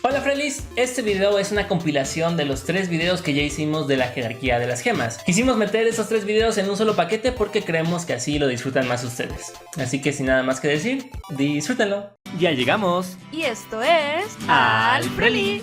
Hola Frelis, este video es una compilación de los 3 videos que ya hicimos de la jerarquía de las gemas. Quisimos meter esos 3 videos en un solo paquete porque creemos que así lo disfrutan más ustedes. Así que sin nada más que decir, disfrútenlo. Ya llegamos. Y esto es... Al Freli.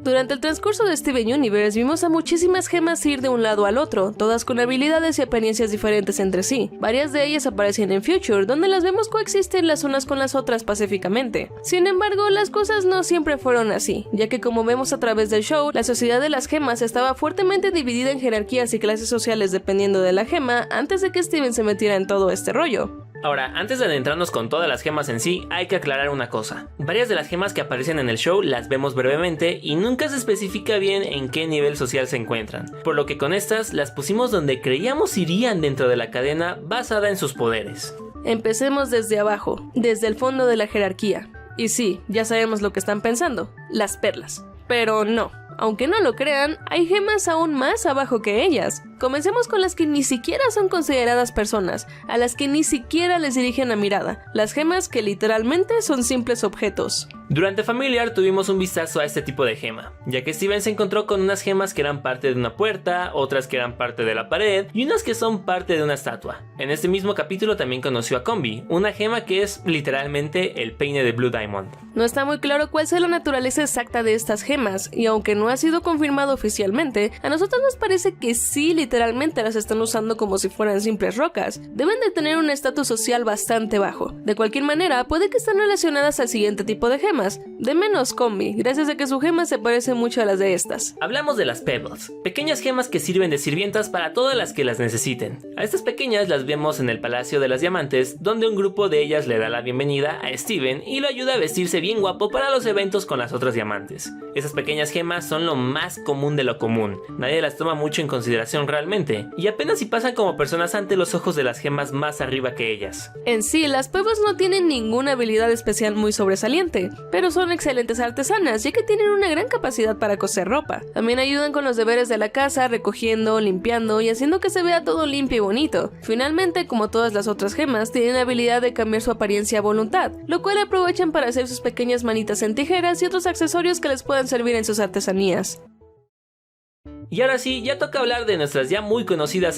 Durante el transcurso de Steven Universe vimos a muchísimas gemas ir de un lado al otro, todas con habilidades y apariencias diferentes entre sí. Varias de ellas aparecen en Future, donde las vemos coexistir las unas con las otras pacíficamente. Sin embargo, las cosas no siempre fueron así, ya que como vemos a través del show, la sociedad de las gemas estaba fuertemente dividida en jerarquías y clases sociales dependiendo de la gema antes de que Steven se metiera en todo este rollo. Ahora, antes de adentrarnos con todas las gemas en sí, hay que aclarar una cosa. Varias de las gemas que aparecen en el show las vemos brevemente y nunca se especifica bien en qué nivel social se encuentran, por lo que con estas las pusimos donde creíamos irían dentro de la cadena basada en sus poderes. Empecemos desde abajo, desde el fondo de la jerarquía. Y sí, ya sabemos lo que están pensando, las perlas. Pero no. Aunque no lo crean, hay gemas aún más abajo que ellas. Comencemos con las que ni siquiera son consideradas personas, a las que ni siquiera les dirigen la mirada, las gemas que literalmente son simples objetos. Durante Familiar tuvimos un vistazo a este tipo de gema, ya que Steven se encontró con unas gemas que eran parte de una puerta, otras que eran parte de la pared y unas que son parte de una estatua. En este mismo capítulo también conoció a Combi, una gema que es literalmente el peine de Blue Diamond. No está muy claro cuál sea la naturaleza exacta de estas gemas, y aunque no ha sido confirmado oficialmente, a nosotros nos parece que sí literalmente las están usando como si fueran simples rocas. Deben de tener un estatus social bastante bajo. De cualquier manera, puede que estén relacionadas al siguiente tipo de gemas, de menos Combi, gracias a que su gema se parece mucho a las de estas. Hablamos de las Pebbles, pequeñas gemas que sirven de sirvientas para todas las que las necesiten. A estas pequeñas las vemos en el Palacio de las Diamantes, donde un grupo de ellas le da la bienvenida a Steven y lo ayuda a vestirse bien guapo para los eventos con las otras diamantes. Esas pequeñas gemas son lo más común de lo común, nadie las toma mucho en consideración realmente, y apenas si pasan como personas ante los ojos de las gemas más arriba que ellas. En sí, las Pebbles no tienen ninguna habilidad especial muy sobresaliente, pero son excelentes artesanas, ya que tienen una gran capacidad para coser ropa. También ayudan con los deberes de la casa, recogiendo, limpiando y haciendo que se vea todo limpio y bonito. Finalmente, como todas las otras gemas, tienen la habilidad de cambiar su apariencia a voluntad, lo cual aprovechan para hacer sus pequeñas manitas en tijeras y otros accesorios que les puedan servir en sus artesanías. Y ahora sí, ya toca hablar de nuestras ya muy conocidas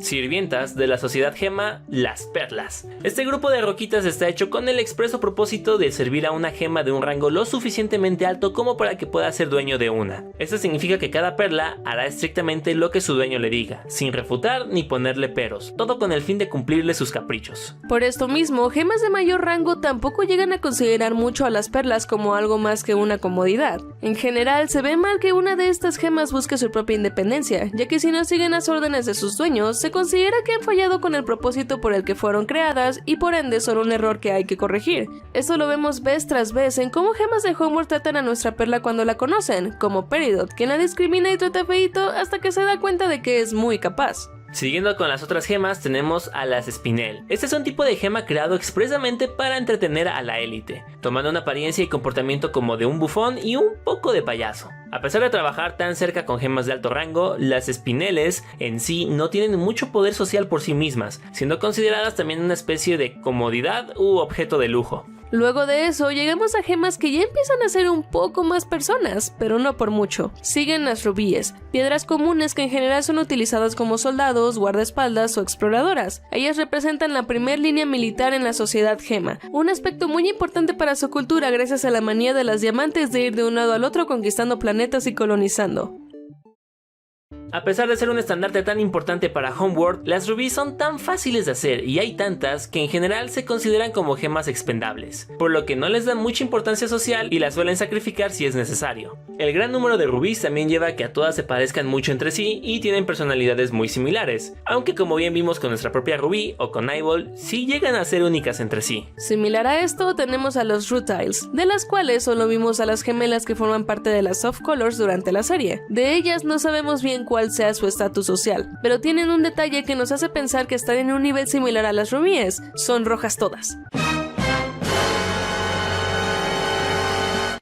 sirvientas de la sociedad gema, las perlas. Este grupo de roquitas está hecho con el expreso propósito de servir a una gema de un rango lo suficientemente alto como para que pueda ser dueño de una. Esto significa que cada perla hará estrictamente lo que su dueño le diga, sin refutar ni ponerle peros, todo con el fin de cumplirle sus caprichos. Por esto mismo, gemas de mayor rango tampoco llegan a considerar mucho a las perlas como algo más que una comodidad. En general, se ve mal que una de estas gemas busque su propia independencia, ya que si no siguen las órdenes de sus dueños, se considera que han fallado con el propósito por el que fueron creadas y por ende son un error que hay que corregir. Esto lo vemos vez tras vez en cómo gemas de Homeworld tratan a nuestra perla cuando la conocen, como Peridot, quien la discrimina y trata feíto hasta que se da cuenta de que es muy capaz. Siguiendo con las otras gemas tenemos a las Spinel. Este es un tipo de gema creado expresamente para entretener a la élite, tomando una apariencia y comportamiento como de un bufón y un poco de payaso. A pesar de trabajar tan cerca con gemas de alto rango, las Spineles en sí no tienen mucho poder social por sí mismas, siendo consideradas también una especie de comodidad u objeto de lujo. Luego de eso, llegamos a gemas que ya empiezan a ser un poco más personas, pero no por mucho. Siguen las rubíes, piedras comunes que en general son utilizadas como soldados, guardaespaldas o exploradoras. Ellas representan la primera línea militar en la sociedad gema, un aspecto muy importante para su cultura gracias a la manía de las diamantes de ir de un lado al otro conquistando planetas y colonizando. A pesar de ser un estandarte tan importante para Homeworld, las rubíes son tan fáciles de hacer y hay tantas que en general se consideran como gemas expendables, por lo que no les dan mucha importancia social y las suelen sacrificar si es necesario. El gran número de rubíes también lleva a que a todas se parezcan mucho entre sí y tienen personalidades muy similares, aunque como bien vimos con nuestra propia rubí o con Eyeball, sí llegan a ser únicas entre sí. Similar a esto tenemos a los Rutiles, de las cuales solo vimos a las gemelas que forman parte de las Soft Colors durante la serie. De ellas no sabemos bien cuál sea su estatus social, pero tienen un detalle que nos hace pensar que están en un nivel similar a las rubíes, son rojas todas.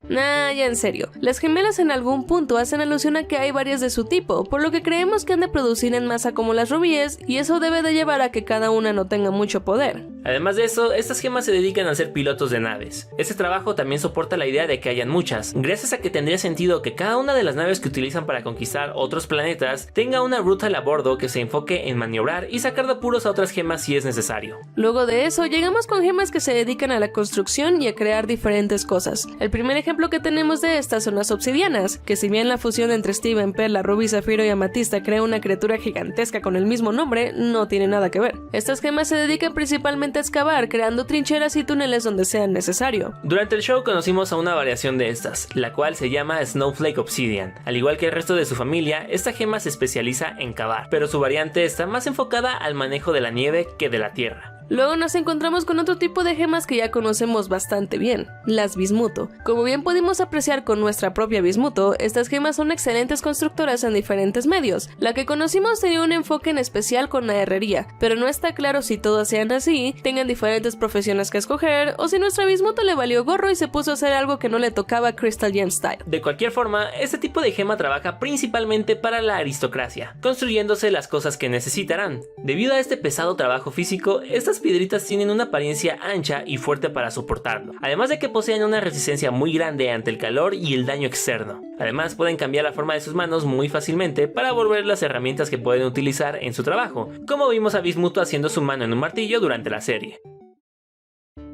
Nah, ya en serio, las gemelas en algún punto hacen alusión a que hay varias de su tipo, por lo que creemos que han de producir en masa como las rubíes, y eso debe de llevar a que cada una no tenga mucho poder. Además de eso, estas gemas se dedican a ser pilotos de naves. Este trabajo también soporta la idea de que hayan muchas, gracias a que tendría sentido que cada una de las naves que utilizan para conquistar otros planetas tenga una ruta a bordo que se enfoque en maniobrar y sacar de apuros a otras gemas si es necesario. Luego de eso, llegamos con gemas que se dedican a la construcción y a crear diferentes cosas. El primer ejemplo que tenemos de estas son las obsidianas, que si bien la fusión entre Steven, Perla, Rubí, Zafiro y Amatista crea una criatura gigantesca con el mismo nombre, no tiene nada que ver. Estas gemas se dedican principalmente a excavar, creando trincheras y túneles donde sea necesario. Durante el show conocimos a una variación de estas, la cual se llama Snowflake Obsidian. Al igual que el resto de su familia, esta gema se especializa en cavar, pero su variante está más enfocada al manejo de la nieve que de la tierra. Luego nos encontramos con otro tipo de gemas que ya conocemos bastante bien, las bismuto. Como bien pudimos apreciar con nuestra propia bismuto, estas gemas son excelentes constructoras en diferentes medios. La que conocimos tenía un enfoque en especial con la herrería, pero no está claro si todas sean así, tengan diferentes profesiones que escoger, o si nuestra bismuto le valió gorro y se puso a hacer algo que no le tocaba a Crystal Gem Style. De cualquier forma, este tipo de gema trabaja principalmente para la aristocracia, construyéndose las cosas que necesitarán. Debido a este pesado trabajo físico, estas piedritas tienen una apariencia ancha y fuerte para soportarlo, además de que poseen una resistencia muy grande ante el calor y el daño externo. Además, pueden cambiar la forma de sus manos muy fácilmente para volver las herramientas que pueden utilizar en su trabajo, como vimos a Bismuto haciendo su mano en un martillo durante la serie.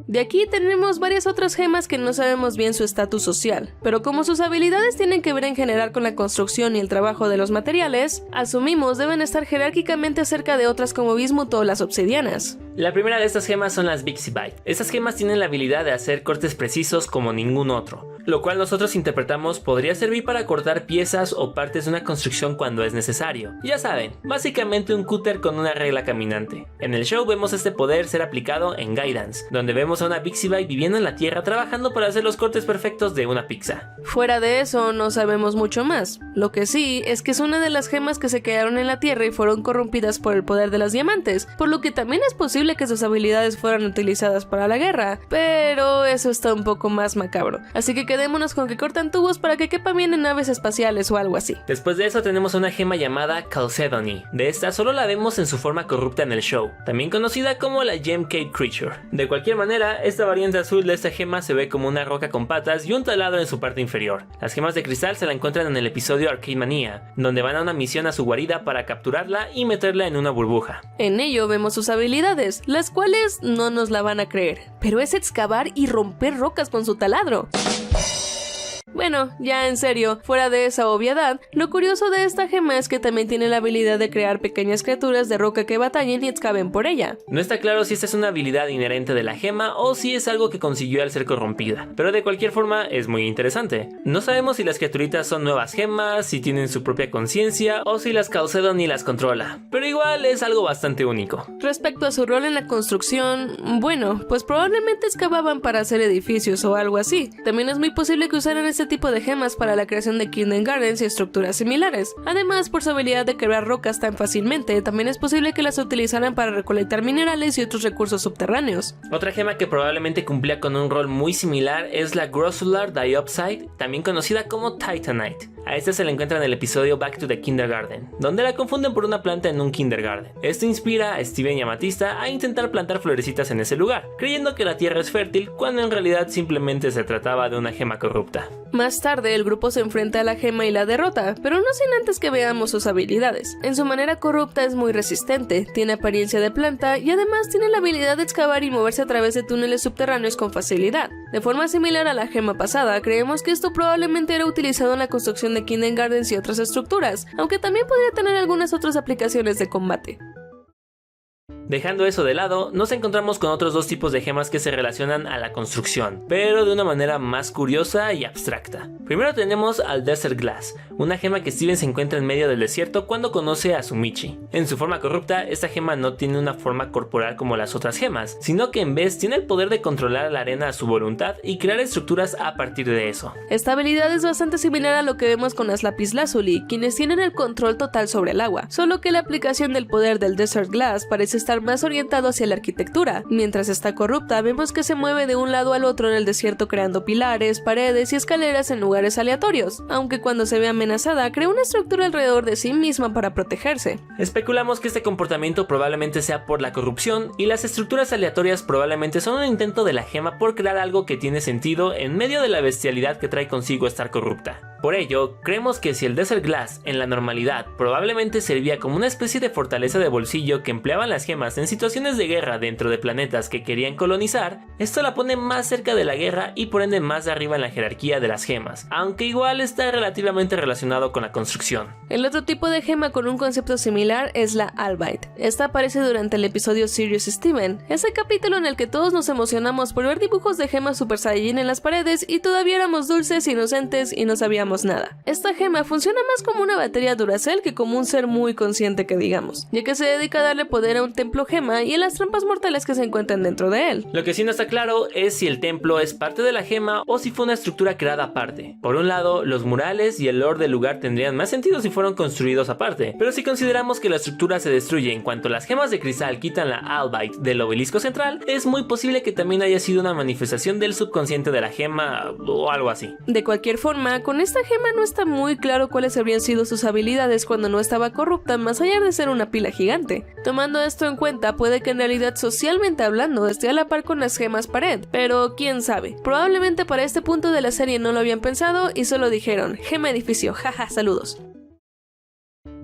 De aquí tenemos varias otras gemas que no sabemos bien su estatus social, pero como sus habilidades tienen que ver en general con la construcción y el trabajo de los materiales, asumimos deben estar jerárquicamente cerca de otras como bismuto o las obsidianas. La primera de estas gemas son las Bixibite. Estas gemas tienen la habilidad de hacer cortes precisos como ningún otro, lo cual nosotros interpretamos podría servir para cortar piezas o partes de una construcción cuando es necesario. Ya saben, básicamente un cúter con una regla caminante. En el show vemos este poder ser aplicado en Guidance, donde vemos a una Bixibite viviendo en la tierra trabajando para hacer los cortes perfectos de una pizza. Fuera de eso no sabemos mucho más. Lo que sí es que es una de las gemas que se quedaron en la tierra y fueron corrompidas por el poder de las diamantes, por lo que también es posible que sus habilidades fueran utilizadas para la guerra, pero eso está un poco más macabro. Así que quedémonos con que cortan tubos para que quepan bien en naves espaciales o algo así. Después de eso tenemos una gema llamada Chalcedony. De esta solo la vemos en su forma corrupta en el show, también conocida como la Gemcade Creature. De cualquier manera, esta variante azul de esta gema se ve como una roca con patas y un taladro en su parte inferior. Las gemas de cristal se la encuentran en el episodio Arcade Mania, donde van a una misión a su guarida para capturarla y meterla en una burbuja. En ello vemos sus habilidades, las cuales no nos la van a creer, pero es excavar y romper rocas con su taladro. Bueno, ya en serio, fuera de esa obviedad, lo curioso de esta gema es que también tiene la habilidad de crear pequeñas criaturas de roca que batallen y excaven por ella. No está claro si esta es una habilidad inherente de la gema o si es algo que consiguió al ser corrompida, pero de cualquier forma es muy interesante. No sabemos si las criaturitas son nuevas gemas, si tienen su propia conciencia o si las Chalcedony las controla, pero igual es algo bastante único. Respecto a su rol en la construcción, bueno, pues probablemente excavaban para hacer edificios o algo así. También es muy posible que usaran este tipo de gemas para la creación de Kingdom Gardens y estructuras similares. Además, por su habilidad de quebrar rocas tan fácilmente, también es posible que las utilizaran para recolectar minerales y otros recursos subterráneos. Otra gema que probablemente cumplía con un rol muy similar es la Grossular Diopside, también conocida como Titanite. A esta se la encuentra en el episodio Back to the Kindergarten, donde la confunden por una planta en un kindergarten. Esto inspira a Steven y Amatista a intentar plantar florecitas en ese lugar, creyendo que la tierra es fértil cuando en realidad simplemente se trataba de una gema corrupta. Más tarde el grupo se enfrenta a la gema y la derrota, pero no sin antes que veamos sus habilidades. En su manera corrupta es muy resistente, tiene apariencia de planta y además tiene la habilidad de excavar y moverse a través de túneles subterráneos con facilidad. De forma similar a la gema pasada, creemos que esto probablemente era utilizado en la construcción de Kingdom Gardens y otras estructuras, aunque también podría tener algunas otras aplicaciones de combate. Dejando eso de lado, nos encontramos con otros dos tipos de gemas que se relacionan a la construcción, pero de una manera más curiosa y abstracta. Primero tenemos al Desert Glass, una gema que Steven se encuentra en medio del desierto cuando conoce a Tsumichi. En su forma corrupta, esta gema no tiene una forma corporal como las otras gemas, sino que en vez tiene el poder de controlar la arena a su voluntad y crear estructuras a partir de eso. Esta habilidad es bastante similar a lo que vemos con las lapislázuli, quienes tienen el control total sobre el agua, solo que la aplicación del poder del Desert Glass parece estar estar más orientado hacia la arquitectura. Mientras está corrupta, vemos que se mueve de un lado al otro en el desierto creando pilares, paredes y escaleras en lugares aleatorios, aunque cuando se ve amenazada crea una estructura alrededor de sí misma para protegerse. Especulamos que este comportamiento probablemente sea por la corrupción y las estructuras aleatorias probablemente son un intento de la gema por crear algo que tiene sentido en medio de la bestialidad que trae consigo estar corrupta. Por ello, creemos que si el Desert Glass en la normalidad probablemente servía como una especie de fortaleza de bolsillo que empleaban las gemas en situaciones de guerra dentro de planetas que querían colonizar, esto la pone más cerca de la guerra y por ende más arriba en la jerarquía de las gemas, aunque igual está relativamente relacionado con la construcción. El otro tipo de gema con un concepto similar es la Albite. Esta aparece durante el episodio Sirius Steven, ese capítulo en el que todos nos emocionamos por ver dibujos de gemas Super Saiyajin en las paredes y todavía éramos dulces, inocentes y no sabíamos nada. Esta gema funciona más como una batería Duracell que como un ser muy consciente que digamos, ya que se dedica a darle poder a un templo gema y a las trampas mortales que se encuentran dentro de él. Lo que sí no está claro es si el templo es parte de la gema o si fue una estructura creada aparte. Por un lado, los murales y el lore del lugar tendrían más sentido si fueron construidos aparte, pero si consideramos que la estructura se destruye en cuanto las gemas de cristal quitan la Albite del obelisco central, es muy posible que también haya sido una manifestación del subconsciente de la gema o algo así. De cualquier forma, con esta gema no está muy claro cuáles habrían sido sus habilidades cuando no estaba corrupta, más allá de ser una pila gigante. Tomando esto en cuenta, puede que en realidad socialmente hablando esté a la par con las gemas pared, pero quién sabe. Probablemente para este punto de la serie no lo habían pensado y solo dijeron, gema edificio, jaja, saludos.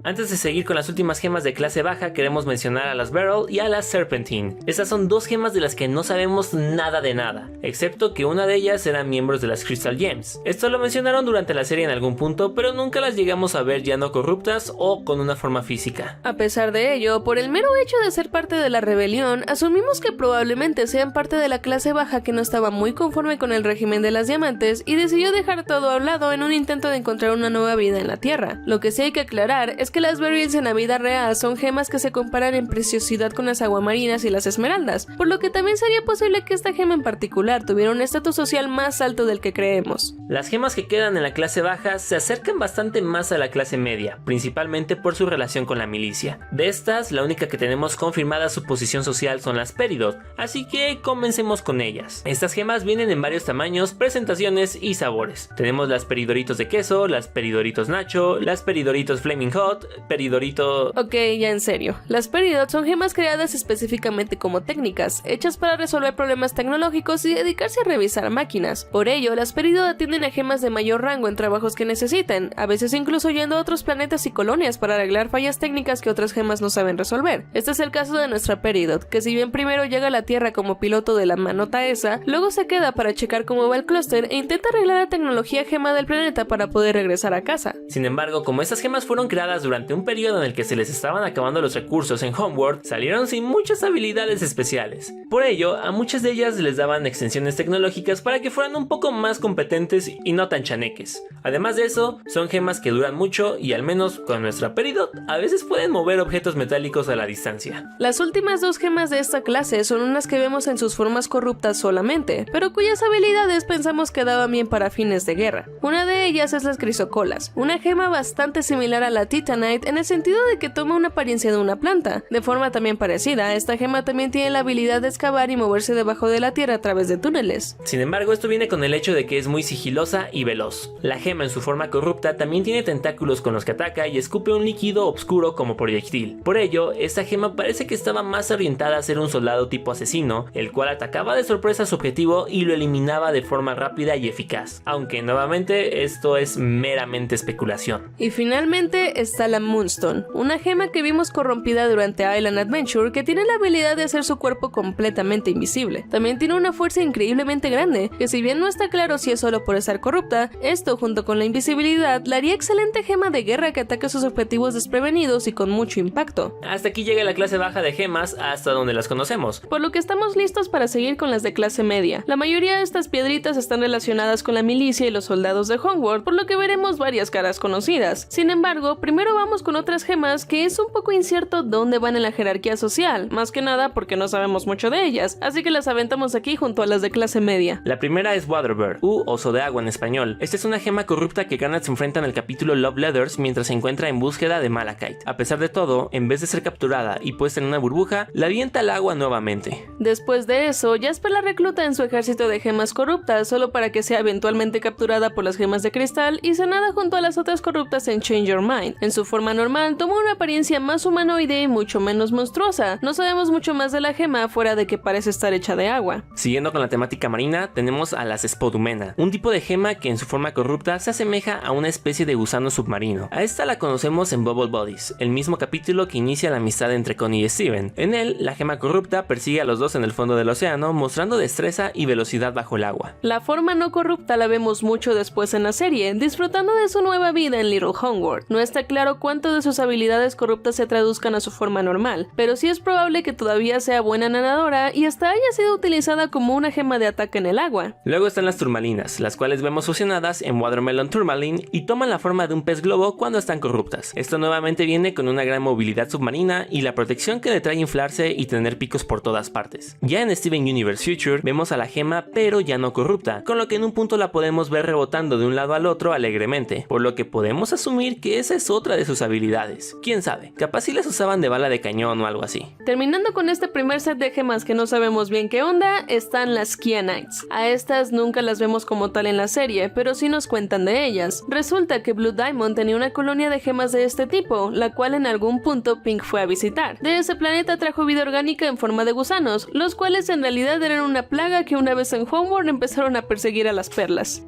Antes de seguir con las últimas gemas de clase baja, queremos mencionar a las Beryl y a las Serpentine. Estas son dos gemas de las que no sabemos nada de nada, excepto que una de ellas eran miembros de las Crystal Gems. Esto lo mencionaron durante la serie en algún punto, pero nunca las llegamos a ver ya no corruptas o con una forma física. A pesar de ello, por el mero hecho de ser parte de la rebelión, asumimos que probablemente sean parte de la clase baja que no estaba muy conforme con el régimen de las diamantes y decidió dejar todo a un lado en un intento de encontrar una nueva vida en la Tierra. Lo que sí hay que aclarar es que las Beryls en la vida real son gemas que se comparan en preciosidad con las aguamarinas y las esmeraldas, por lo que también sería posible que esta gema en particular tuviera un estatus social más alto del que creemos. Las gemas que quedan en la clase baja se acercan bastante más a la clase media, principalmente por su relación con la milicia. De estas, la única que tenemos confirmada su posición social son las Peridot, así que comencemos con ellas. Estas gemas vienen en varios tamaños, presentaciones y sabores. Tenemos las Peridoritos de queso, las Peridoritos Nacho, las Peridoritos Flaming Hot, Peridorito... Ok, ya en serio. Las Peridot son gemas creadas específicamente como técnicas, hechas para resolver problemas tecnológicos y dedicarse a revisar máquinas. Por ello, las Peridot atienden a gemas de mayor rango en trabajos que necesiten, a veces incluso yendo a otros planetas y colonias para arreglar fallas técnicas que otras gemas no saben resolver. Este es el caso de nuestra Peridot, que si bien primero llega a la Tierra como piloto de la manota esa, luego se queda para checar cómo va el clúster e intenta arreglar la tecnología gema del planeta para poder regresar a casa. Sin embargo, como estas gemas fueron creadas durante un periodo en el que se les estaban acabando los recursos en Homeworld, salieron sin muchas habilidades especiales. Por ello, a muchas de ellas les daban extensiones tecnológicas para que fueran un poco más competentes y no tan chaneques. Además de eso, son gemas que duran mucho y al menos con nuestra Peridot, a veces pueden mover objetos metálicos a la distancia. Las últimas dos gemas de esta clase son unas que vemos en sus formas corruptas solamente, pero cuyas habilidades pensamos que daban bien para fines de guerra. Una de ellas es las Crisocolas, una gema bastante similar a la Titanite en el sentido de que toma una apariencia de una planta. De forma también parecida, esta gema también tiene la habilidad de excavar y moverse debajo de la tierra a través de túneles. Sin embargo, esto viene con el hecho de que es muy sigilosa y veloz. La gema en su forma corrupta también tiene tentáculos con los que ataca y escupe un líquido oscuro como proyectil. Por ello, esta gema parece que estaba más orientada a ser un soldado tipo asesino, el cual atacaba de sorpresa a su objetivo y lo eliminaba de forma rápida y eficaz. Aunque nuevamente esto es meramente especulación. Y finalmente está la Moonstone, una gema que vimos corrompida durante Island Adventure que tiene la habilidad de hacer su cuerpo completamente invisible. También tiene una fuerza increíblemente grande, que si bien no está claro si es solo por estar corrupta, esto junto con la invisibilidad la haría excelente gema de guerra que ataca a sus objetivos desprevenidos y con mucho impacto. Hasta aquí llega la clase baja de gemas hasta donde las conocemos. Por lo que estamos listos para seguir con las de clase media. La mayoría de estas piedritas están relacionadas con la milicia y los soldados de Homeworld, por lo que veremos varias caras conocidas. Sin embargo, primero luego vamos con otras gemas que es un poco incierto dónde van en la jerarquía social, más que nada porque no sabemos mucho de ellas, así que las aventamos aquí junto a las de clase media. La primera es Waterbird, u oso de agua en español. Esta es una gema corrupta que Garnet se enfrenta en el capítulo Love Letters mientras se encuentra en búsqueda de Malachite. A pesar de todo, en vez de ser capturada y puesta en una burbuja, la avienta al agua nuevamente. Después de eso, Jasper la recluta en su ejército de gemas corruptas solo para que sea eventualmente capturada por las gemas de cristal y sanada junto a las otras corruptas en Change Your Mind. En su forma normal, toma una apariencia más humanoide y mucho menos monstruosa. No sabemos mucho más de la gema fuera de que parece estar hecha de agua. Siguiendo con la temática marina, tenemos a las Spodumena, un tipo de gema que en su forma corrupta se asemeja a una especie de gusano submarino. A esta la conocemos en Bubble Buddies, el mismo capítulo que inicia la amistad entre Connie y Steven. En él, la gema corrupta persigue a los dos en el fondo del océano, mostrando destreza y velocidad bajo el agua. La forma no corrupta la vemos mucho después en la serie, disfrutando de su nueva vida en Little Homeworld. No está claro cuánto de sus habilidades corruptas se traduzcan a su forma normal, pero sí es probable que todavía sea buena nadadora y hasta haya sido utilizada como una gema de ataque en el agua. Luego están las turmalinas, las cuales vemos fusionadas en Watermelon Tourmaline y toman la forma de un pez globo cuando están corruptas. Esto nuevamente viene con una gran movilidad submarina y la protección que le trae inflarse y tener picos por todas partes. Ya en Steven Universe Future vemos a la gema pero ya no corrupta, con lo que en un punto la podemos ver rebotando de un lado al otro alegremente, por lo que podemos asumir que esa es otra de sus habilidades. Quién sabe, capaz si las usaban de bala de cañón o algo así. Terminando con este primer set de gemas que no sabemos bien qué onda, están las Kianites. A estas nunca las vemos como tal en la serie, pero sí nos cuentan de ellas. Resulta que Blue Diamond tenía una colonia de gemas de este tipo, la cual en algún punto Pink fue a visitar. De ese planeta trajo vida orgánica en forma de gusanos, los cuales en realidad eran una plaga que una vez en Homeworld empezaron a perseguir a las perlas.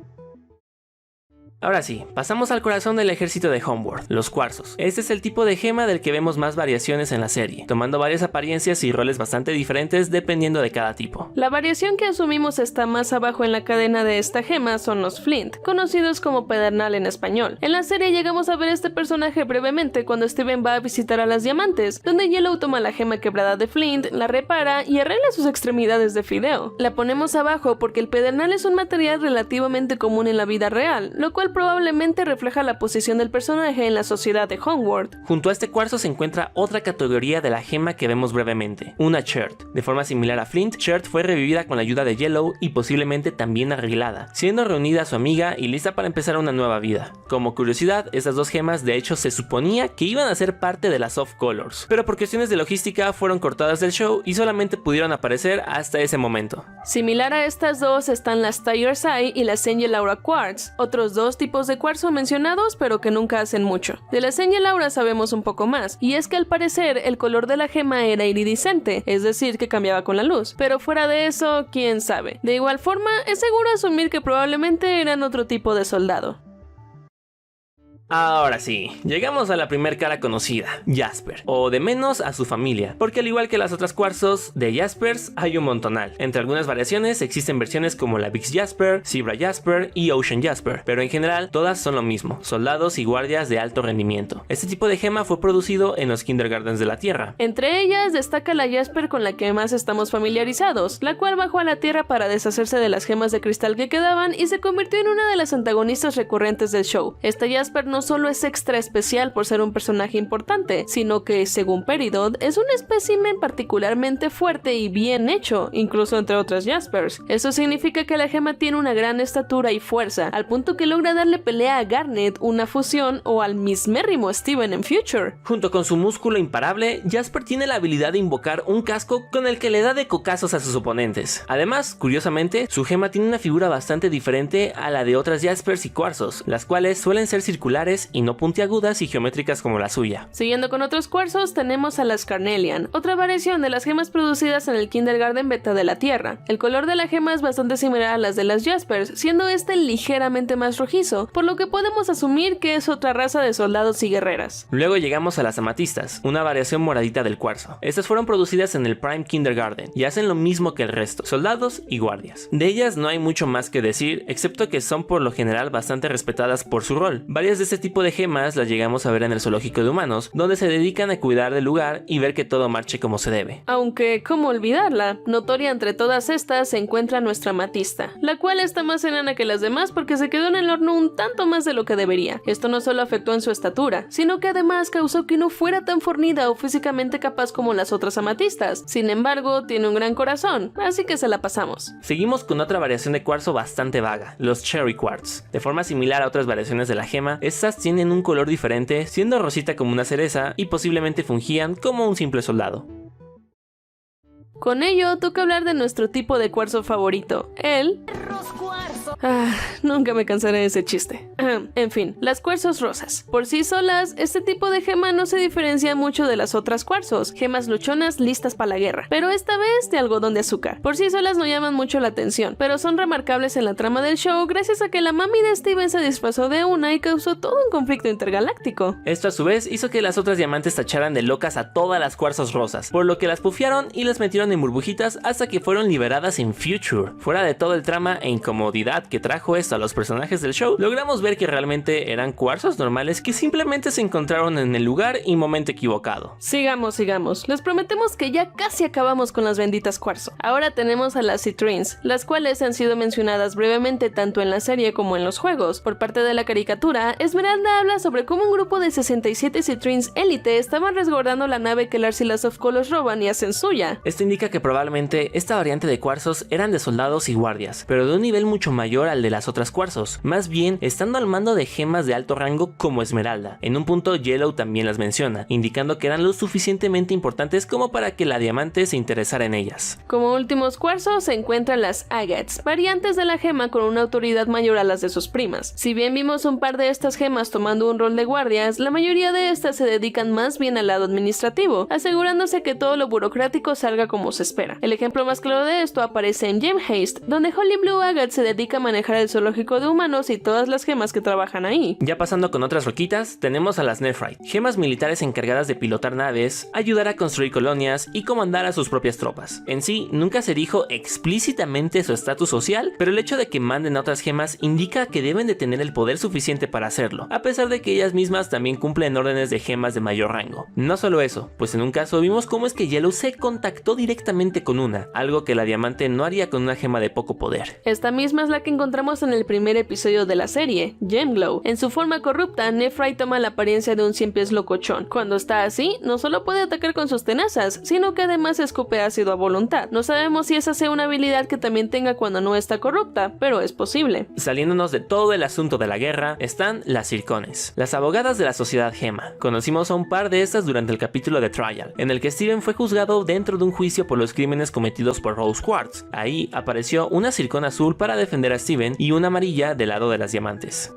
Ahora sí, pasamos al corazón del ejército de Homeworld, los cuarzos. Este es el tipo de gema del que vemos más variaciones en la serie, tomando varias apariencias y roles bastante diferentes dependiendo de cada tipo. La variación que asumimos está más abajo en la cadena de esta gema son los Flint, conocidos como Pedernal en español. En la serie llegamos a ver este personaje brevemente cuando Steven va a visitar a las diamantes, donde Yellow toma la gema quebrada de Flint, la repara y arregla sus extremidades de fideo. La ponemos abajo porque el pedernal es un material relativamente común en la vida real, lo cual probablemente refleja la posición del personaje en la sociedad de Homeworld. Junto a este cuarzo se encuentra otra categoría de la gema que vemos brevemente, una Chert. De forma similar a Flint, Chert fue revivida con la ayuda de Yellow y posiblemente también arreglada, siendo reunida a su amiga y lista para empezar una nueva vida. Como curiosidad, estas dos gemas de hecho se suponía que iban a ser parte de las Soft Colors, pero por cuestiones de logística fueron cortadas del show y solamente pudieron aparecer hasta ese momento. Similar a estas dos están las Tiger's Eye y las Angel Aura Quartz, otros dos tipos de cuarzo mencionados pero que nunca hacen mucho. De las Angel Aura sabemos un poco más, y es que al parecer el color de la gema era iridiscente, es decir que cambiaba con la luz, pero fuera de eso, quién sabe. De igual forma, es seguro asumir que probablemente eran otro tipo de soldado. Ahora sí, llegamos a la primer cara conocida, Jasper, o de menos a su familia, porque al igual que las otras cuarzos, de Jaspers hay un montonal. Entre algunas variaciones existen versiones como la Vix Jasper, Zebra Jasper y Ocean Jasper, pero en general todas son lo mismo, soldados y guardias de alto rendimiento. Este tipo de gema fue producido en los Kindergartens de la Tierra. Entre ellas destaca la Jasper con la que más estamos familiarizados, la cual bajó a la Tierra para deshacerse de las gemas de cristal que quedaban y se convirtió en una de las antagonistas recurrentes del show. Esta Jasper no solo es extra especial por ser un personaje importante, sino que, según Peridot, es un espécimen particularmente fuerte y bien hecho, incluso entre otras Jaspers. Eso significa que la gema tiene una gran estatura y fuerza, al punto que logra darle pelea a Garnet, una fusión, o al mismérrimo Steven en Future. Junto con su músculo imparable, Jasper tiene la habilidad de invocar un casco con el que le da de cocazos a sus oponentes. Además, curiosamente, su gema tiene una figura bastante diferente a la de otras Jaspers y cuarzos, las cuales suelen ser circulares y no puntiagudas y geométricas como la suya. Siguiendo con otros cuarzos, tenemos a las Carnelian, otra variación de las gemas producidas en el Kindergarten Beta de la Tierra. El color de la gema es bastante similar a las de las Jaspers, siendo este ligeramente más rojizo, por lo que podemos asumir que es otra raza de soldados y guerreras. Luego llegamos a las amatistas, una variación moradita del cuarzo. Estas fueron producidas en el Prime Kindergarten y hacen lo mismo que el resto, soldados y guardias. De ellas no hay mucho más que decir, excepto que son por lo general bastante respetadas por su rol. Varias de este este tipo de gemas las llegamos a ver en el zoológico de humanos, donde se dedican a cuidar del lugar y ver que todo marche como se debe. Aunque, ¿cómo olvidarla? Notoria entre todas estas se encuentra nuestra amatista, la cual está más enana que las demás porque se quedó en el horno un tanto más de lo que debería. Esto no solo afectó en su estatura, sino que además causó que no fuera tan fornida o físicamente capaz como las otras amatistas. Sin embargo, tiene un gran corazón, así que se la pasamos. Seguimos con otra variación de cuarzo bastante vaga, los Cherry Quartz. De forma similar a otras variaciones de la gema, estas tienen un color diferente, siendo rosita como una cereza y posiblemente fungían como un simple soldado. Con ello, toca hablar de nuestro tipo de cuarzo favorito, el cuarzo. Nunca me cansaré de ese chiste. En fin, las cuarzos rosas. Por sí solas, este tipo de gema no se diferencia mucho de las otras cuarzos, gemas luchonas listas para la guerra, pero esta vez de algodón de azúcar. Por sí solas no llaman mucho la atención, pero son remarcables en la trama del show gracias a que la mami de Steven se disfrazó de una y causó todo un conflicto intergaláctico. Esto a su vez hizo que las otras diamantes tacharan de locas a todas las cuarzos rosas, por lo que las pufearon y las metieron en burbujitas hasta que fueron liberadas en Future. Fuera de todo el trama e incomodidad que trajo esto a los personajes del show, logramos ver que realmente eran cuarzos normales que simplemente se encontraron en el lugar y momento equivocado. Sigamos. Les prometemos que ya casi acabamos con las benditas cuarzo. Ahora tenemos a las Citrines, las cuales han sido mencionadas brevemente tanto en la serie como en los juegos. Por parte de la caricatura, Esmeralda habla sobre cómo un grupo de 67 Citrines élite estaban resguardando la nave que Lars y la Softco los roban y hacen suya. Esto indica que probablemente esta variante de cuarzos eran de soldados y guardias, pero de un nivel mucho mayor al de las otras cuarzos, más bien estando al mando de gemas de alto rango como Esmeralda. En un punto Yellow también las menciona, indicando que eran lo suficientemente importantes como para que la diamante se interesara en ellas. Como últimos cuarzos se encuentran las Agates, variantes de la gema con una autoridad mayor a las de sus primas. Si bien vimos un par de estas gemas tomando un rol de guardias, la mayoría de estas se dedican más bien al lado administrativo, asegurándose que todo lo burocrático salga como se espera. El ejemplo más claro de esto aparece en Gem Haste, donde Holly Blue Agate se dedica a manejar el zoológico de humanos y todas las gemas que trabajan ahí. Ya pasando con otras roquitas, tenemos a las Nephrite, gemas militares encargadas de pilotar naves, ayudar a construir colonias y comandar a sus propias tropas. En sí, nunca se dijo explícitamente su estatus social, pero el hecho de que manden a otras gemas indica que deben de tener el poder suficiente para hacerlo, a pesar de que ellas mismas también cumplen órdenes de gemas de mayor rango. No solo eso, pues en un caso vimos cómo es que Yellow se contactó directamente con una, algo que la diamante no haría con una gema de poco poder. Esta misma es la que encontramos en el primer episodio de la serie, Gemglow. En su forma corrupta, Nephrite toma la apariencia de un 100 pies locochón. Cuando está así, no solo puede atacar con sus tenazas, sino que además escupe ácido a voluntad. No sabemos si esa sea una habilidad que también tenga cuando no está corrupta, pero es posible. Saliéndonos de todo el asunto de la guerra, están las Circones, las abogadas de la sociedad gema. Conocimos a un par de estas durante el capítulo de Trial, en el que Steven fue juzgado dentro de un juicio por los crímenes cometidos por Rose Quartz. Ahí apareció una Circona azul para defender a Steven y una amarilla del lado de las diamantes.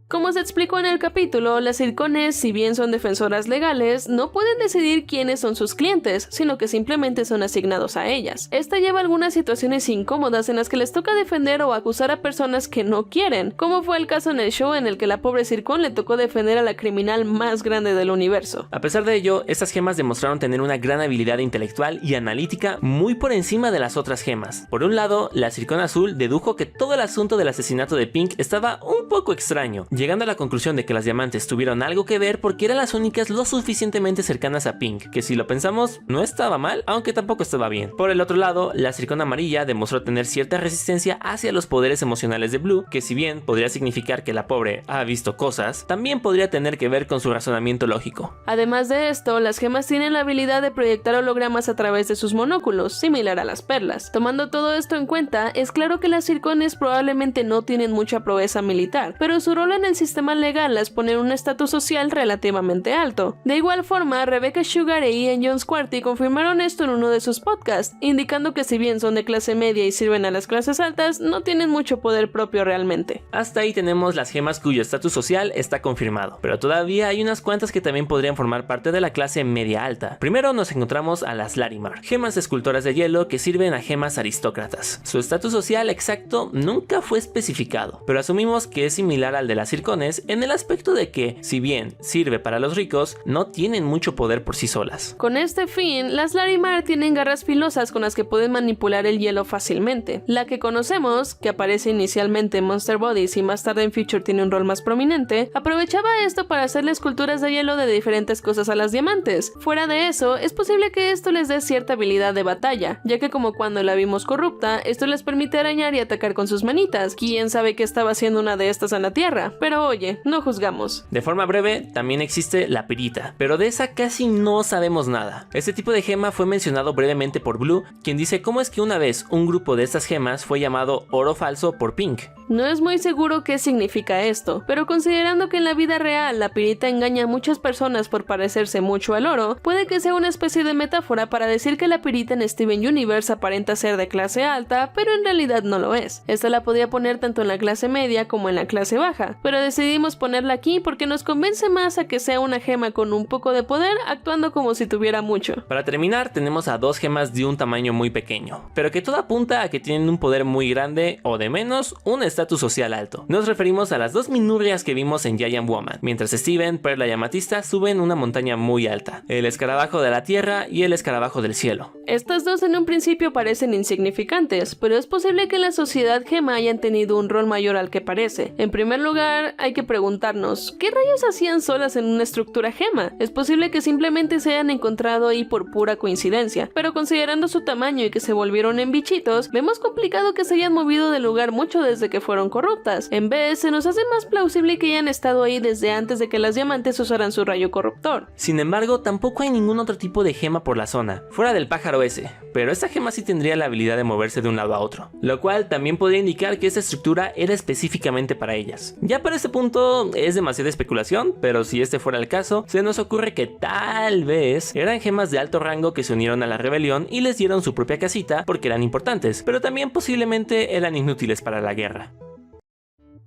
Como se explicó en el capítulo, las Circones, si bien son defensoras legales, no pueden decidir quiénes son sus clientes, sino que simplemente son asignados a ellas. Esta lleva a algunas situaciones incómodas en las que les toca defender o acusar a personas que no quieren, como fue el caso en el show en el que la pobre Circon le tocó defender a la criminal más grande del universo. A pesar de ello, estas gemas demostraron tener una gran habilidad intelectual y analítica muy por encima de las otras gemas. Por un lado, la Circona azul dedujo que todo el asunto del asesinato de Pink estaba un poco extraño, llegando a la conclusión de que las diamantes tuvieron algo que ver porque eran las únicas lo suficientemente cercanas a Pink, que si lo pensamos no estaba mal, aunque tampoco estaba bien. Por el otro lado, la Circona amarilla demostró tener cierta resistencia hacia los poderes emocionales de Blue, que si bien podría significar que la pobre ha visto cosas, también podría tener que ver con su razonamiento lógico. Además de esto, las gemas tienen la habilidad de proyectar hologramas a través de sus monóculos, similar a las perlas. Tomando todo esto en cuenta, es claro que las Circones probablemente no tienen mucha proeza militar, pero su rol en el sistema legal las pone en un estatus social relativamente alto. De igual forma, Rebecca Sugar e Ian Jones Quartey confirmaron esto en uno de sus podcasts, indicando que si bien son de clase media y sirven a las clases altas, no tienen mucho poder propio realmente. Hasta ahí tenemos las gemas cuyo estatus social está confirmado, pero todavía hay unas cuantas que también podrían formar parte de la clase media alta. Primero nos encontramos a las Larimar, gemas escultoras de hielo que sirven a gemas aristócratas. Su estatus social exacto nunca fue especificado, pero asumimos que es similar al de las circones en el aspecto de que, si bien sirve para los ricos, no tienen mucho poder por sí solas. Con este fin, las Larimar tienen garras filosas con las que pueden manipular el hielo fácilmente. La que conocemos, que aparece inicialmente en Monster Bodies y más tarde en Future tiene un rol más prominente, aprovechaba esto para hacerle esculturas de hielo de diferentes cosas a las diamantes. Fuera de eso, es posible que esto les dé cierta habilidad de batalla, ya que como cuando la vimos corrupta, esto les permite arañar y atacar con sus manitas. Quién sabe qué estaba haciendo una de estas en la Tierra, pero oye, no juzgamos. De forma breve, también existe la pirita, pero de esa casi no sabemos nada. Este tipo de gema fue mencionado brevemente por Blue, quien dice cómo es que una vez un grupo de estas gemas fue llamado oro falso por Pink. No es muy seguro qué significa esto, pero considerando que en la vida real la pirita engaña a muchas personas por parecerse mucho al oro, puede que sea una especie de metáfora para decir que la pirita en Steven Universe aparenta ser de clase alta, pero en realidad no lo es. Esta la podía poner tanto en la clase media como en la clase baja, pero decidimos ponerla aquí porque nos convence más a que sea una gema con un poco de poder actuando como si tuviera mucho. Para terminar, tenemos a dos gemas de un tamaño muy pequeño, pero que todo apunta a que tienen un poder muy grande o de menos un estatus social alto. Nos referimos a las dos minurrias que vimos en Giant Woman, mientras Steven, Perla y Amatista suben una montaña muy alta, el escarabajo de la tierra y el escarabajo del cielo. Estas dos en un principio parecen insignificantes, pero es posible que en la sociedad gema hayan tenido un rol mayor al que parece. En primer lugar, hay que preguntarnos, ¿qué rayos hacían solas en una estructura gema? Es posible que simplemente se hayan encontrado ahí por pura coincidencia, pero considerando su tamaño y que se volvieron en bichitos, vemos complicado que se hayan movido del lugar mucho desde que fueron corruptas. En vez, se nos hace más plausible que hayan estado ahí desde antes de que las diamantes usaran su rayo corruptor. Sin embargo, tampoco hay ningún otro tipo de gema por la zona, fuera del pájaro ese, pero esta gema sí tendría la habilidad de moverse de un lado a otro, lo cual también podría indicar que esta estructura era específicamente para ellas. Ya para este punto es demasiada especulación, pero si este fuera el caso, se nos ocurre que tal vez eran gemas de alto rango que se unieron a la rebelión y les dieron su propia casita porque eran importantes, pero también posiblemente eran inútiles para la guerra.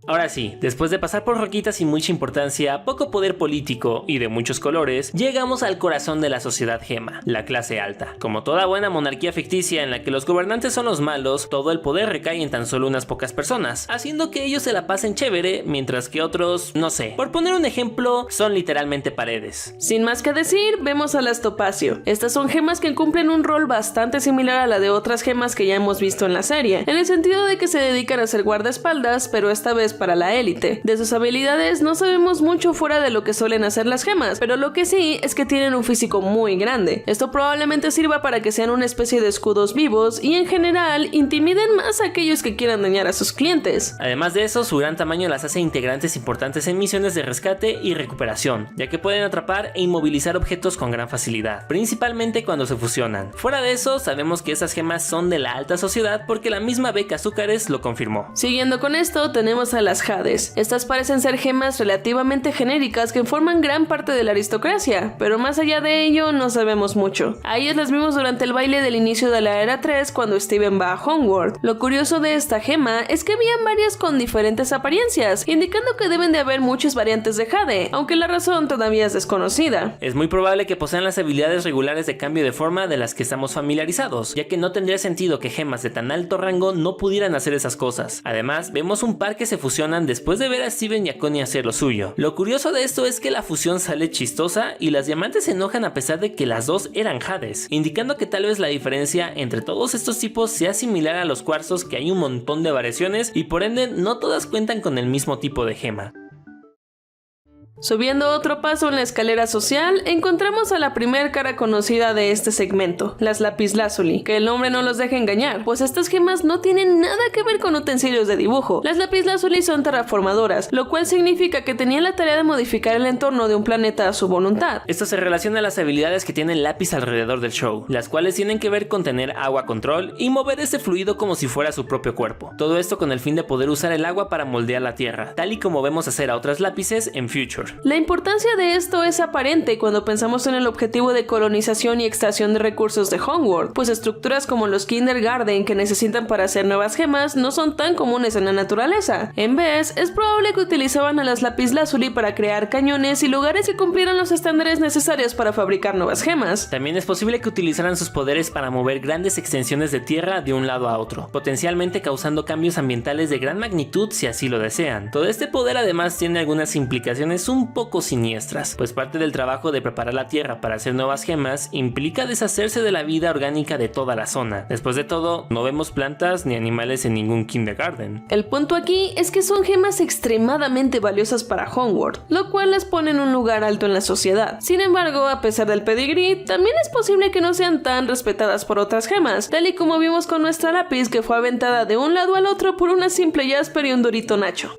Ahora sí, después de pasar por roquitas sin mucha importancia, poco poder político y de muchos colores, llegamos al corazón de la sociedad gema, la clase alta. Como toda buena monarquía ficticia en la que los gobernantes son los malos, todo el poder recae en tan solo unas pocas personas, haciendo que ellos se la pasen chévere, mientras que otros, no sé, por poner un ejemplo, son literalmente paredes. Sin más que decir, vemos a las Topacio. Estas son gemas que cumplen un rol bastante similar a la de otras gemas que ya hemos visto en la serie, en el sentido de que se dedican a ser guardaespaldas, pero esta vez para la élite. De sus habilidades no sabemos mucho fuera de lo que suelen hacer las gemas, pero lo que sí es que tienen un físico muy grande. Esto probablemente sirva para que sean una especie de escudos vivos y en general intimiden más a aquellos que quieran dañar a sus clientes. Además de eso, su gran tamaño las hace integrantes importantes en misiones de rescate y recuperación, ya que pueden atrapar e inmovilizar objetos con gran facilidad, principalmente cuando se fusionan. Fuera de eso, sabemos que esas gemas son de la alta sociedad porque la misma Beca Azúcares lo confirmó. Siguiendo con esto, tenemos a las Hades. Estas parecen ser gemas relativamente genéricas que forman gran parte de la aristocracia, pero más allá de ello no sabemos mucho. A ellas las vimos durante el baile del inicio de la era 3 cuando Steven va a Homeworld. Lo curioso de esta gema es que había varias con diferentes apariencias, indicando que deben de haber muchas variantes de Jade, aunque la razón todavía es desconocida. Es muy probable que posean las habilidades regulares de cambio de forma de las que estamos familiarizados, ya que no tendría sentido que gemas de tan alto rango no pudieran hacer esas cosas. Además, vemos un par que se fusionan después de ver a Steven y a Connie hacer lo suyo. Lo curioso de esto es que la fusión sale chistosa y las diamantes se enojan a pesar de que las dos eran Hades, indicando que tal vez la diferencia entre todos estos tipos sea similar a los cuarzos, que hay un montón de variaciones y por ende no todas cuentan con el mismo tipo de gema. Subiendo otro paso en la escalera social, encontramos a la primer cara conocida de este segmento, las lapislázuli, que el nombre no los deja engañar, pues estas gemas no tienen nada que ver con utensilios de dibujo. Las lapislázuli son terraformadoras, lo cual significa que tenían la tarea de modificar el entorno de un planeta a su voluntad. Esto se relaciona a las habilidades que tiene el lápiz alrededor del show, las cuales tienen que ver con tener agua control y mover ese fluido como si fuera su propio cuerpo. Todo esto con el fin de poder usar el agua para moldear la tierra, tal y como vemos hacer a otras lápices en Future. Future. La importancia de esto es aparente cuando pensamos en el objetivo de colonización y extracción de recursos de Homeworld, pues estructuras como los Kindergarten que necesitan para hacer nuevas gemas no son tan comunes en la naturaleza. En vez, es probable que utilizaban a las lapislázuli para crear cañones y lugares que cumplieran los estándares necesarios para fabricar nuevas gemas. También es posible que utilizaran sus poderes para mover grandes extensiones de tierra de un lado a otro, potencialmente causando cambios ambientales de gran magnitud si así lo desean. Todo este poder además tiene algunas implicaciones un poco siniestras, pues parte del trabajo de preparar la tierra para hacer nuevas gemas implica deshacerse de la vida orgánica de toda la zona. Después de todo, no vemos plantas ni animales en ningún Kindergarten. El punto aquí es que son gemas extremadamente valiosas para Homeworld, lo cual las pone en un lugar alto en la sociedad. Sin embargo, a pesar del pedigrí, también es posible que no sean tan respetadas por otras gemas, tal y como vimos con nuestra lápiz que fue aventada de un lado al otro por una simple Jasper y un Dorito Nacho.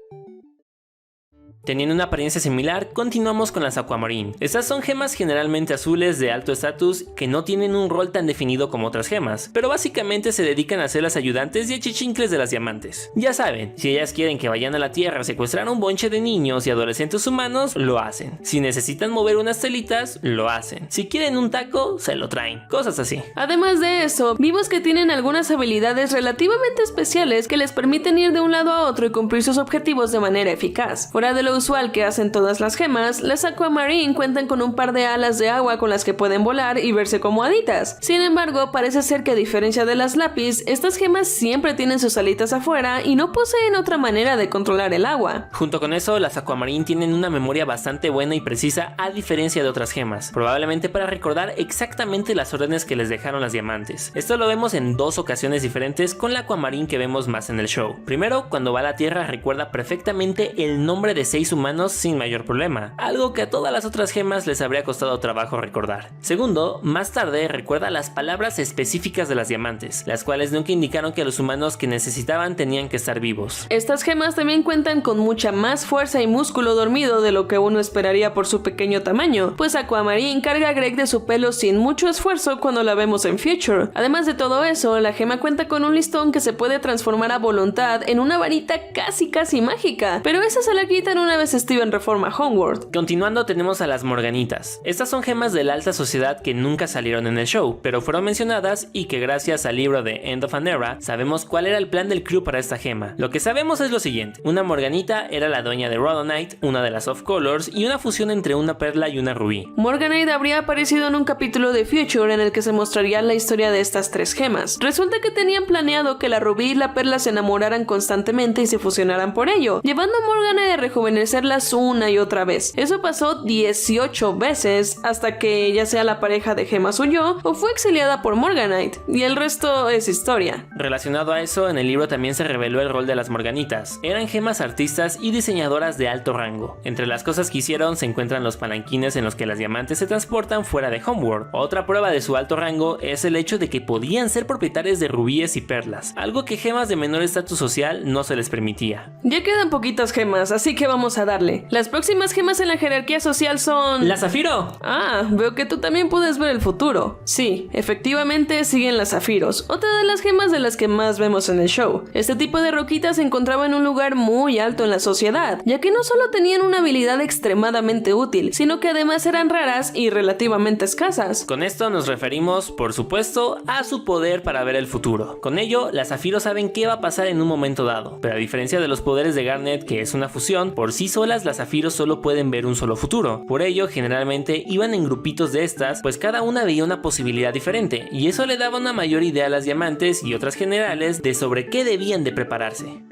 Teniendo una apariencia similar, continuamos con las Aquamarine. Estas son gemas generalmente azules de alto estatus que no tienen un rol tan definido como otras gemas, pero básicamente se dedican a ser las ayudantes y achichincles de las diamantes. Ya saben, si ellas quieren que vayan a la Tierra a secuestrar a un bonche de niños y adolescentes humanos, lo hacen. Si necesitan mover unas telitas, lo hacen. Si quieren un taco, se lo traen. Cosas así. Además de eso, vimos que tienen algunas habilidades relativamente especiales que les permiten ir de un lado a otro y cumplir sus objetivos de manera eficaz. Fuera de lo usual que hacen todas las gemas, las Aquamarine cuentan con un par de alas de agua con las que pueden volar y verse como haditas. Sin embargo, parece ser que a diferencia de las lápiz, estas gemas siempre tienen sus alitas afuera y no poseen otra manera de controlar el agua. Junto con eso, las Aquamarine tienen una memoria bastante buena y precisa a diferencia de otras gemas, probablemente para recordar exactamente las órdenes que les dejaron las diamantes. Esto lo vemos en dos ocasiones diferentes con la Aquamarine que vemos más en el show. Primero, cuando va a la Tierra recuerda perfectamente el nombre de 6 humanos sin mayor problema, algo que a todas las otras gemas les habría costado trabajo recordar. Segundo, más tarde recuerda las palabras específicas de las diamantes, las cuales nunca indicaron que los humanos que necesitaban tenían que estar vivos. Estas gemas también cuentan con mucha más fuerza y músculo dormido de lo que uno esperaría por su pequeño tamaño, pues Aquamarine carga a Greg de su pelo sin mucho esfuerzo cuando la vemos en Future. Además de todo eso, la gema cuenta con un listón que se puede transformar a voluntad en una varita casi mágica, pero esa se la quitan una vez Steven reforma Homeworld. Continuando tenemos a las Morganitas. Estas son gemas de la alta sociedad que nunca salieron en el show, pero fueron mencionadas y que gracias al libro de End of an Era sabemos cuál era el plan del crew para esta gema. Lo que sabemos es lo siguiente: una Morganita era la dueña de Rhodonite, una de las Off Colors y una fusión entre una perla y una rubí. Morganite habría aparecido en un capítulo de Future en el que se mostraría la historia de estas tres gemas. Resulta que tenían planeado que la rubí y la perla se enamoraran constantemente y se fusionaran por ello, llevando a Morganite a rejuvenecerlas una y otra vez. Eso pasó 18 veces hasta que ya sea la pareja de gemas huyó o fue exiliada por Morganite, y el resto es historia. Relacionado a eso, en el libro también se reveló el rol de las Morganitas. Eran gemas artistas y diseñadoras de alto rango. Entre las cosas que hicieron se encuentran los palanquines en los que las diamantes se transportan fuera de Homeworld. Otra prueba de su alto rango es el hecho de que podían ser propietarias de rubíes y perlas, algo que gemas de menor estatus social no se les permitía. Ya quedan poquitas gemas, así que vamos a darle. Las próximas gemas en la jerarquía social son... ¡La Zafiro! Ah, veo que tú también puedes ver el futuro. Sí, efectivamente siguen las zafiros, otra de las gemas de las que más vemos en el show. Este tipo de roquitas se encontraba en un lugar muy alto en la sociedad, ya que no solo tenían una habilidad extremadamente útil, sino que además eran raras y relativamente escasas. Con esto nos referimos, por supuesto, a su poder para ver el futuro. Con ello, las Zafiro saben qué va a pasar en un momento dado, pero a diferencia de los poderes de Garnet, que es una fusión, por sí solas las Zafiros solo pueden ver un solo futuro. Por ello, generalmente iban en grupitos de estas, pues cada una veía una posibilidad diferente, y eso le daba una mayor idea a las diamantes y otras generales de sobre qué debían de prepararse.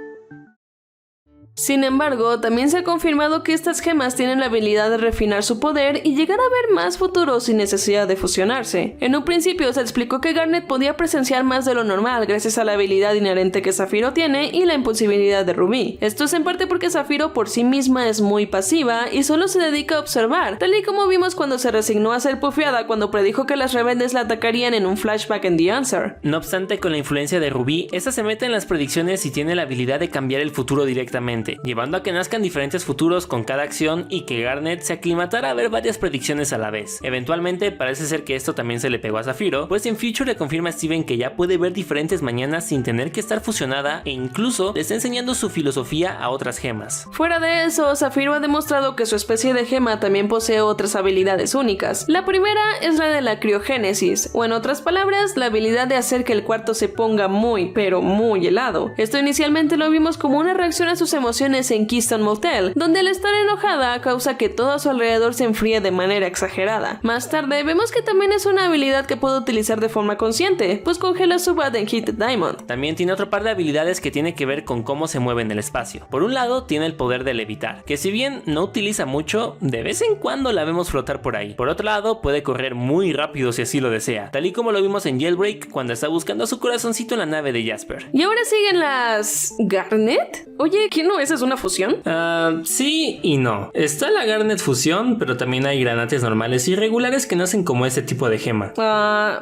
Sin embargo, también se ha confirmado que estas gemas tienen la habilidad de refinar su poder y llegar a ver más futuros sin necesidad de fusionarse. En un principio se explicó que Garnet podía presenciar más de lo normal gracias a la habilidad inherente que Zafiro tiene y la impulsibilidad de Rubí. Esto es en parte porque Zafiro por sí misma es muy pasiva y solo se dedica a observar, tal y como vimos cuando se resignó a ser pufeada cuando predijo que las rebeldes la atacarían en un flashback en The Answer. No obstante, con la influencia de Rubí, esta se mete en las predicciones y tiene la habilidad de cambiar el futuro directamente. constante, llevando a que nazcan diferentes futuros con cada acción y que Garnet se aclimatara a ver varias predicciones a la vez. Eventualmente parece ser que esto también se le pegó a Zafiro, pues en Future le confirma a Steven que ya puede ver diferentes mañanas sin tener que estar fusionada e incluso le está enseñando su filosofía a otras gemas. Fuera de eso, Zafiro ha demostrado que su especie de gema también posee otras habilidades únicas. La primera es la de la criogénesis, o en otras palabras, la habilidad de hacer que el cuarto se ponga muy, pero muy helado. Esto inicialmente lo vimos como una reacción a sus emociones en Keystone Motel, donde al estar enojada causa que todo a su alrededor se enfríe de manera exagerada. Más tarde vemos que también es una habilidad que puede utilizar de forma consciente, pues congela su bat en Heated Diamond. También tiene otro par de habilidades que tiene que ver con cómo se mueve en el espacio. Por un lado tiene el poder de levitar, que si bien no utiliza mucho, de vez en cuando la vemos flotar por ahí. Por otro lado puede correr muy rápido si así lo desea, tal y como lo vimos en Jailbreak cuando está buscando a su corazoncito en la nave de Jasper. ¿Y ahora siguen las... Garnet? Oye, ¿qué no? ¿Esa es una fusión? Sí y no. Está la Garnet fusión, pero también hay granates normales y regulares que nacen como ese tipo de gema.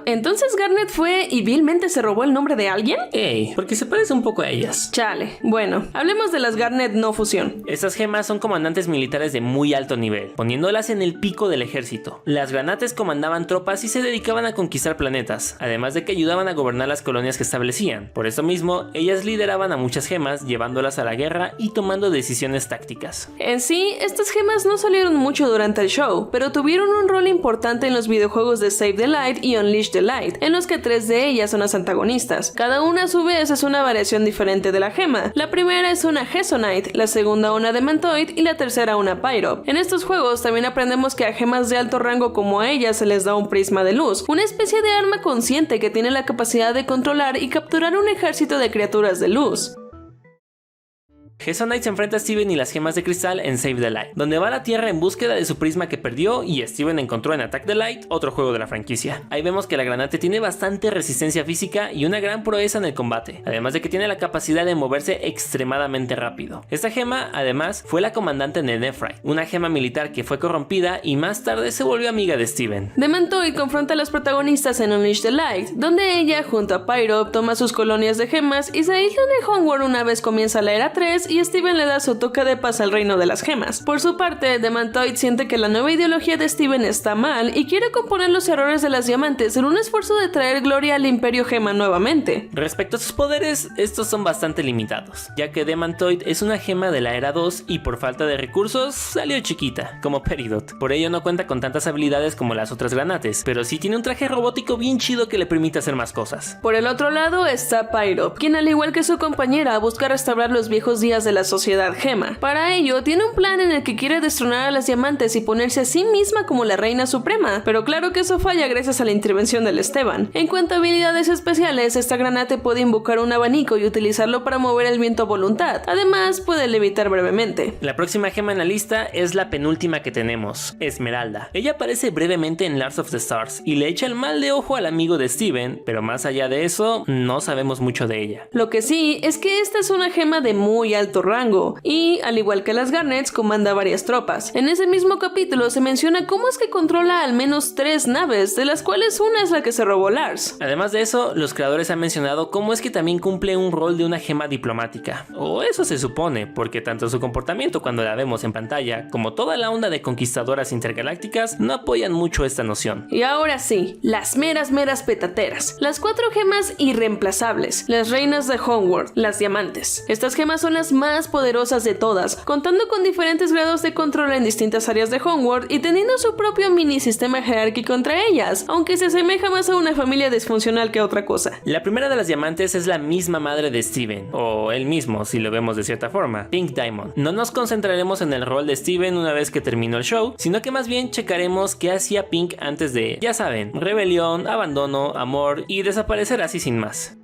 ¿Entonces Garnet fue y vilmente se robó el nombre de alguien? Ey, porque se parece un poco a ellas. Chale. Bueno, hablemos de las Garnet no fusión. Estas gemas son comandantes militares de muy alto nivel, poniéndolas en el pico del ejército. Las granates comandaban tropas y se dedicaban a conquistar planetas, además de que ayudaban a gobernar las colonias que establecían. Por eso mismo, ellas lideraban a muchas gemas, llevándolas a la guerra y tomando decisiones tácticas. En sí, estas gemas no salieron mucho durante el show, pero tuvieron un rol importante en los videojuegos de Save the Light y Unleash the Light, en los que 3 de ellas son las antagonistas. Cada una a su vez es una variación diferente de la gema. La primera es una Hesonite, la segunda una Demantoid y la tercera una Pyro. En estos juegos también aprendemos que a gemas de alto rango como a ellas se les da un prisma de luz, una especie de arma consciente que tiene la capacidad de controlar y capturar un ejército de criaturas de luz. Hesonite se enfrenta a Steven y las gemas de cristal en Save the Light, donde va a la Tierra en búsqueda de su prisma que perdió y Steven encontró en Attack the Light, otro juego de la franquicia. Ahí vemos que la granate tiene bastante resistencia física y una gran proeza en el combate, además de que tiene la capacidad de moverse extremadamente rápido. Esta gema, además, fue la comandante de Nephrite, una gema militar que fue corrompida y más tarde se volvió amiga de Steven. Demantoid confronta a las protagonistas en Unleash the Light, donde ella, junto a Pyro, toma sus colonias de gemas y se aíslan de Homeworld una vez comienza la era 3 y Steven le da su toque de paz al reino de las gemas. Por su parte, Demantoid siente que la nueva ideología de Steven está mal y quiere componer los errores de las diamantes en un esfuerzo de traer gloria al Imperio Gema nuevamente. Respecto a sus poderes, estos son bastante limitados, ya que Demantoid es una gema de la era 2 y por falta de recursos salió chiquita, como Peridot. Por ello no cuenta con tantas habilidades como las otras granates, pero sí tiene un traje robótico bien chido que le permite hacer más cosas. Por el otro lado está Pyro, quien al igual que su compañera busca restaurar los viejos días de la sociedad gema. Para ello tiene un plan en el que quiere destronar a las diamantes y ponerse a sí misma como la reina suprema, pero claro que eso falla gracias a la intervención del Esteban. En cuanto a habilidades especiales, esta granate puede invocar un abanico y utilizarlo para mover el viento a voluntad, además puede levitar brevemente. La próxima gema en la lista es la penúltima que tenemos, Esmeralda. Ella aparece brevemente en Lords of the Stars y le echa el mal de ojo al amigo de Steven, pero más allá de eso, no sabemos mucho de ella. Lo que sí es que esta es una gema de muy alto rango y, al igual que las Garnets, comanda varias tropas. En ese mismo capítulo se menciona cómo es que controla al menos 3 naves, de las cuales una es la que se robó Lars. Además de eso, los creadores han mencionado cómo es que también cumple un rol de una gema diplomática, o eso se supone, porque tanto su comportamiento cuando la vemos en pantalla, como toda la onda de conquistadoras intergalácticas, no apoyan mucho esta noción. Y ahora sí, las meras petateras, las 4 gemas irreemplazables, las reinas de Homeworld, las diamantes. Estas gemas son las más poderosas de todas, contando con diferentes grados de control en distintas áreas de Homeworld y teniendo su propio mini sistema jerárquico entre ellas, aunque se asemeja más a una familia disfuncional que a otra cosa. La primera de las diamantes es la misma madre de Steven, o él mismo si lo vemos de cierta forma, Pink Diamond. No nos concentraremos en el rol de Steven una vez que terminó el show, sino que más bien checaremos qué hacía Pink antes de, ya saben, rebelión, abandono, amor y desaparecer así sin más.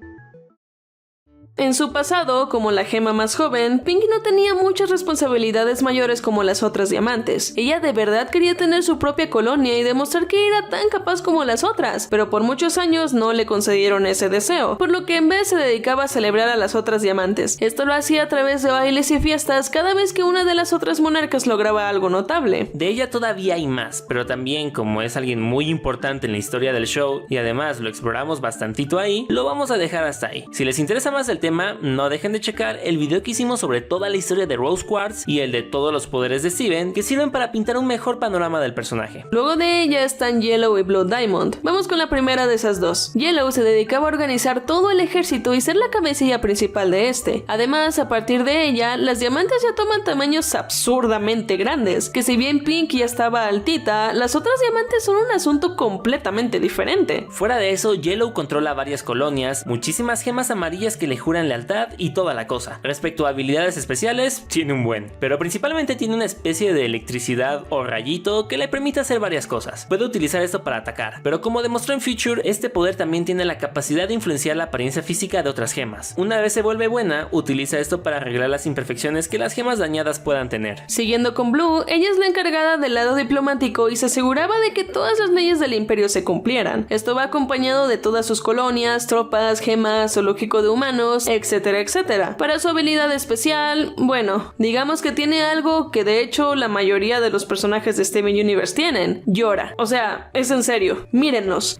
En su pasado, como la gema más joven, Pink no tenía muchas responsabilidades mayores como las otras diamantes. Ella de verdad quería tener su propia colonia y demostrar que era tan capaz como las otras, pero por muchos años no le concedieron ese deseo, por lo que en vez se dedicaba a celebrar a las otras diamantes. Esto lo hacía a través de bailes y fiestas cada vez que una de las otras monarcas lograba algo notable. De ella todavía hay más, pero también como es alguien muy importante en la historia del show y además lo exploramos bastantito ahí, lo vamos a dejar hasta ahí. Si les interesa más el tema, no dejen de checar el video que hicimos sobre toda la historia de Rose Quartz y el de todos los poderes de Steven, que sirven para pintar un mejor panorama del personaje. Luego de ella están Yellow y Blue Diamond. Vamos con la primera de esas dos. Yellow se dedicaba a organizar todo el ejército y ser la cabecilla principal de este. Además, a partir de ella, las diamantes ya toman tamaños absurdamente grandes, que si bien Pink ya estaba altita, las otras diamantes son un asunto completamente diferente. Fuera de eso, Yellow controla varias colonias, muchísimas gemas amarillas que le juran lealtad y toda la cosa. Respecto a habilidades especiales, tiene un buen, pero principalmente tiene una especie de electricidad o rayito que le permite hacer varias cosas. Puede utilizar esto para atacar, pero como demostró en Future, este poder también tiene la capacidad de influenciar la apariencia física de otras gemas. Una vez se vuelve buena, utiliza esto para arreglar las imperfecciones que las gemas dañadas puedan tener. Siguiendo con Blue, ella es la encargada del lado diplomático y se aseguraba de que todas las leyes del imperio se cumplieran. Esto va acompañado de todas sus colonias, tropas, gemas, zoológico de humanos, etcétera, etcétera. Para su habilidad especial, bueno, digamos que tiene algo que de hecho la mayoría de los personajes de Steven Universe tienen. Llora. O sea, es en serio. Mírenlos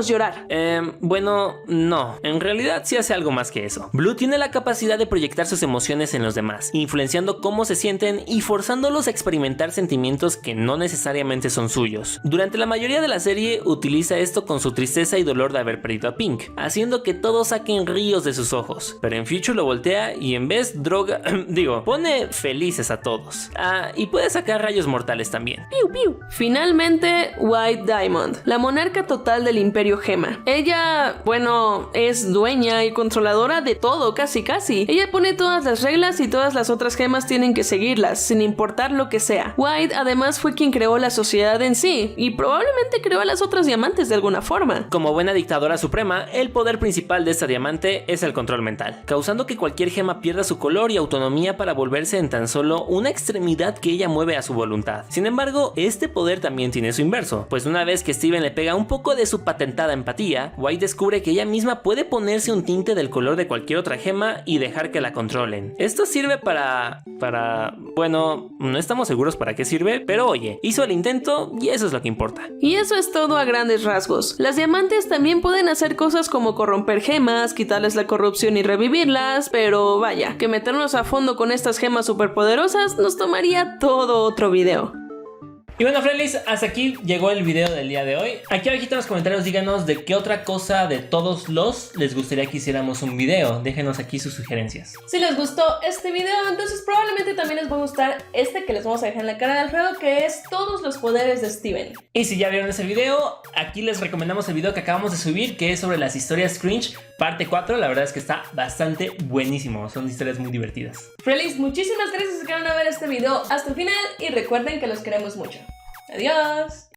llorar. Bueno, no. En realidad sí hace algo más que eso. Blue tiene la capacidad de proyectar sus emociones en los demás, influenciando cómo se sienten y forzándolos a experimentar sentimientos que no necesariamente son suyos. Durante la mayoría de la serie utiliza esto con su tristeza y dolor de haber perdido a Pink, haciendo que todos saquen ríos de sus ojos. Pero en Future lo voltea y en vez pone felices a todos. Y puede sacar rayos mortales también. Piu, piu. Finalmente, White Diamond, la monarca total del Imperio Gema. Ella, bueno, es dueña y controladora de todo, casi. Ella pone todas las reglas y todas las otras gemas tienen que seguirlas, sin importar lo que sea. White además fue quien creó la sociedad en sí, y probablemente creó a las otras diamantes de alguna forma. Como buena dictadora suprema, el poder principal de esta diamante es el control mental, causando que cualquier gema pierda su color y autonomía para volverse en tan solo una extremidad que ella mueve a su voluntad. Sin embargo, este poder también tiene su inverso, pues una vez que Steven le pega un poco de su patentada empatía, White descubre que ella misma puede ponerse un tinte del color de cualquier otra gema y dejar que la controlen. Esto sirve para... bueno, no estamos seguros para qué sirve, pero oye, hizo el intento y eso es lo que importa. Y eso es todo a grandes rasgos. Las diamantes también pueden hacer cosas como corromper gemas, quitarles la corrupción y revivirlas, pero vaya, que meternos a fondo con estas gemas superpoderosas nos tomaría todo otro video. Y bueno, Frelis, hasta aquí llegó el video del día de hoy. Aquí abajito en los comentarios díganos de qué otra cosa de todos los les gustaría que hiciéramos un video. Déjenos aquí sus sugerencias. Si les gustó este video, entonces probablemente también les va a gustar este que les vamos a dejar en la cara de Alfredo, que es todos los poderes de Steven. Y si ya vieron ese video, aquí les recomendamos el video que acabamos de subir, que es sobre las historias cringe, parte 4. La verdad es que está bastante buenísimo. Son historias muy divertidas. Frelis, muchísimas gracias por quedarme a ver este video hasta el final y recuerden que los queremos mucho. Adiós.